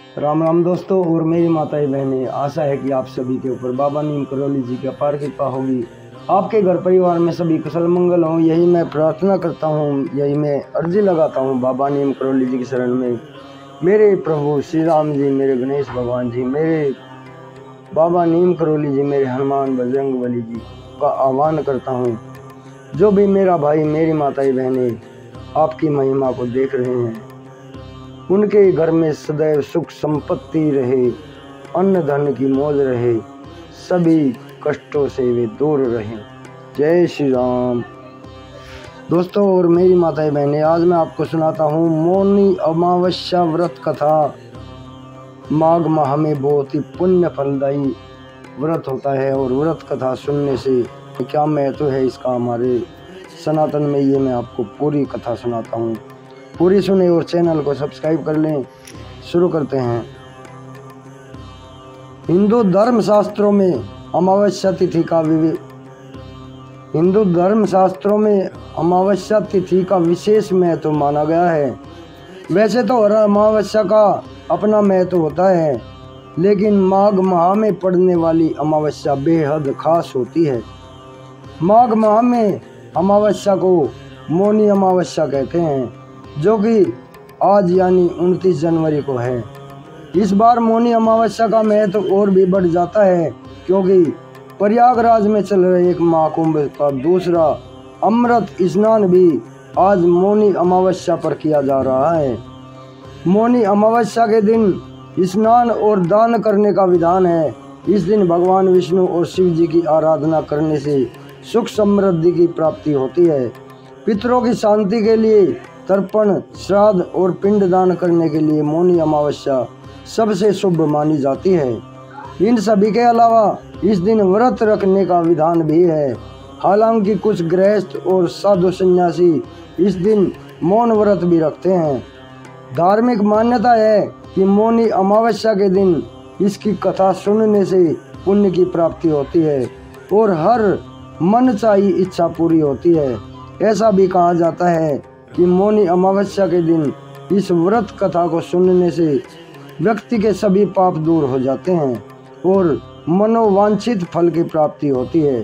राम राम दोस्तों और मेरी माताएं बहनें, आशा है कि आप सभी के ऊपर बाबा नीम करौली जी की अपार कृपा होगी। आपके घर परिवार में सभी कुशल मंगल हों, यही मैं प्रार्थना करता हूँ, यही मैं अर्जी लगाता हूँ बाबा नीम करौली जी की शरण में। मेरे प्रभु श्री राम जी, मेरे गणेश भगवान जी, मेरे बाबा नीम करौली जी, मेरे हनुमान बजरंग बली जी का आह्वान करता हूँ। जो भी मेरा भाई मेरी माताएं बहनें आपकी महिमा को देख रहे हैं, उनके घर में सदैव सुख संपत्ति रहे, अन्न धन की मौज रहे, सभी कष्टों से वे दूर रहें। जय श्री राम। दोस्तों और मेरी माताएं बहनें, आज मैं आपको सुनाता हूँ मौनी अमावस्या व्रत कथा। माघ माह में बहुत ही पुण्य फलदायी व्रत होता है और व्रत कथा सुनने से क्या महत्व है इसका हमारे सनातन में, ये मैं आपको पूरी कथा सुनाता हूँ। पूरी सुने और चैनल को सब्सक्राइब कर लें। शुरू करते हैं। हिंदू धर्मशास्त्रों में अमावस्या तिथि का विशेष महत्व माना गया है। वैसे तो हर अमावस्या का अपना महत्व होता है, लेकिन माघ माह में पड़ने वाली अमावस्या बेहद खास होती है। माघ माह में अमावस्या को मौनी अमावस्या कहते हैं, जो कि आज यानी 29 जनवरी को है। इस बार मौनी अमावस्या का महत्व और भी बढ़ जाता है, क्योंकि प्रयागराज में चल रहे एक महाकुंभ का दूसरा अमृत स्नान भी आज मौनी अमावस्या पर किया जा रहा है। मौनी अमावस्या के दिन स्नान और दान करने का विधान है। इस दिन भगवान विष्णु और शिव जी की आराधना करने से सुख समृद्धि की प्राप्ति होती है। पितरों की शांति के लिए तर्पण, श्राद्ध और पिंड दान करने के लिए मौनी अमावस्या सबसे शुभ मानी जाती है। इन सभी के अलावा इस दिन व्रत रखने का विधान भी है। हालांकि कुछ गृहस्थ और साधु सन्यासी इस दिन मौन व्रत भी रखते हैं। धार्मिक मान्यता है कि मौनी अमावस्या के दिन इसकी कथा सुनने से पुण्य की प्राप्ति होती है और हर मनचाही इच्छा पूरी होती है। ऐसा भी कहा जाता है कि मौनी अमावस्या के दिन इस व्रत कथा को सुनने से व्यक्ति के सभी पाप दूर हो जाते हैं और मनोवांछित फल की प्राप्ति होती है।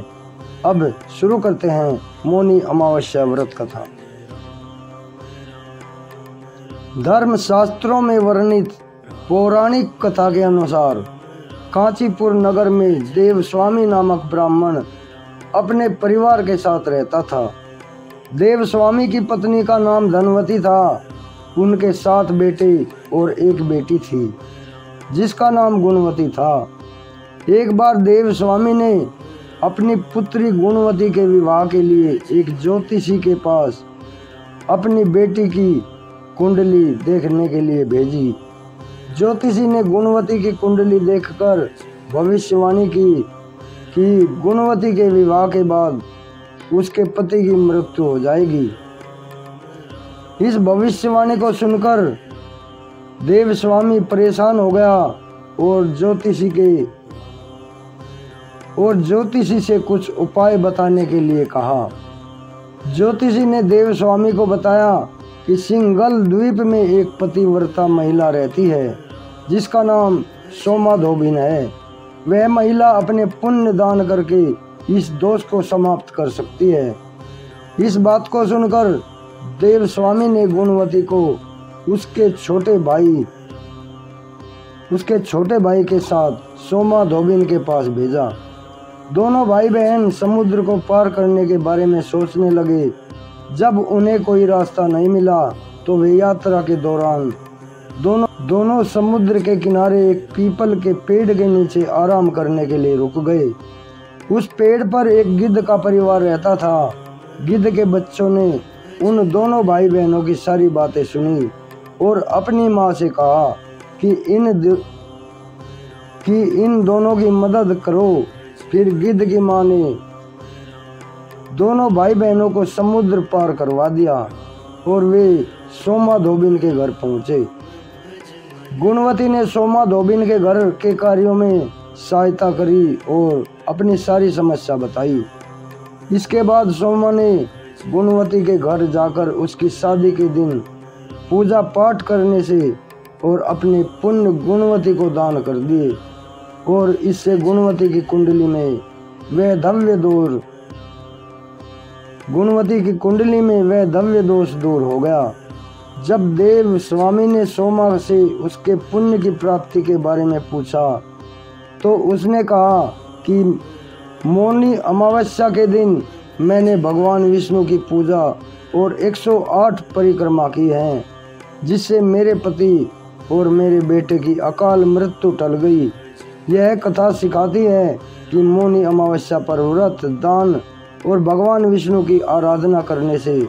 अब शुरू करते हैं मौनी अमावस्या व्रत कथा। धर्मशास्त्रों में वर्णित पौराणिक कथा के अनुसार कांचीपुर नगर में देवस्वामी नामक ब्राह्मण अपने परिवार के साथ रहता था। देवस्वामी की पत्नी का नाम धनवती था। उनके 7 बेटे और 1 बेटी थी, जिसका नाम गुणवती था। एक बार देवस्वामी ने अपनी पुत्री गुणवती के विवाह के लिए एक ज्योतिषी के पास अपनी बेटी की कुंडली देखने के लिए भेजी। ज्योतिषी ने गुणवती की कुंडली देखकर भविष्यवाणी की कि गुणवती के विवाह के बाद उसके पति की मृत्यु हो जाएगी। इस भविष्यवाणी को सुनकर देवस्वामी परेशान हो गया और ज्योतिषी से कुछ उपाय बताने के लिए कहा। ज्योतिषी ने देवस्वामी को बताया कि सिंगल द्वीप में एक पतिव्रता महिला रहती है, जिसका नाम सोमा धोबिन है। वह महिला अपने पुण्य दान करके इस दोष को समाप्त कर सकती है। इस बात को सुनकर देवस्वामी ने गुणवती को उसके छोटे भाई के साथ सोमा धोबिन के पास भेजा। दोनों भाई बहन समुद्र को पार करने के बारे में सोचने लगे। जब उन्हें कोई रास्ता नहीं मिला तो वे यात्रा के दौरान दोनों समुद्र के किनारे एक पीपल के पेड़ के नीचे आराम करने के लिए रुक गए। उस पेड़ पर एक गिद्ध का परिवार रहता था। गिद्ध के बच्चों ने उन दोनों भाई बहनों की सारी बातें सुनी और अपनी माँ से कहा कि इन दोनों की मदद करो। फिर गिद्ध की माँ ने दोनों भाई बहनों को समुद्र पार करवा दिया और वे सोमा धोबिन के घर पहुँचे। गुणवती ने सोमा धोबिन के घर के कार्यों में सहायता करी और अपनी सारी समस्या बताई। इसके बाद सोमा ने गुणवती के घर जाकर उसकी शादी के दिन पूजा पाठ करने से और अपने पुण्य गुणवती को दान कर दिए, और इससे गुणवती की कुंडली में वह दव्य दोष दूर हो गया। जब देव स्वामी ने सोमा से उसके पुण्य की प्राप्ति के बारे में पूछा तो उसने कहा कि मौनी अमावस्या के दिन मैंने भगवान विष्णु की पूजा और 108 परिक्रमा की हैं, जिससे मेरे पति और मेरे बेटे की अकाल मृत्यु टल गई। यह कथा सिखाती है कि मौनी अमावस्या पर व्रत, दान और भगवान विष्णु की आराधना करने से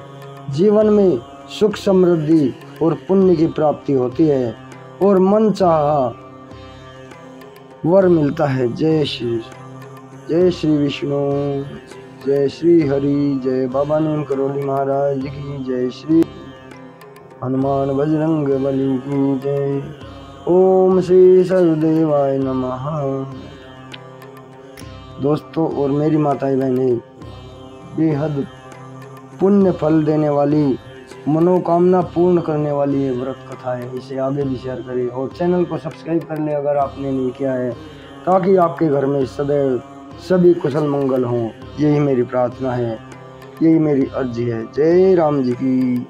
जीवन में सुख, समृद्धि और पुण्य की प्राप्ति होती है और मन चाहा वर मिलता है। जय श्री विष्णु, जय श्री हरि, जय बाबा नीम करोली महाराज की जय, श्री हनुमान बजरंग बली की जय। ओम श्री सर्वदेवाय नमः। दोस्तों और मेरी माताएं बहनें, बेहद पुण्य फल देने वाली, मनोकामना पूर्ण करने वाली ये व्रत कथा है। इसे आगे भी शेयर करें और चैनल को सब्सक्राइब कर ले अगर आपने नहीं किया है, ताकि आपके घर में सदैव सभी कुशल मंगल हों। यही मेरी प्रार्थना है, यही मेरी अर्जी है। जय राम जी की।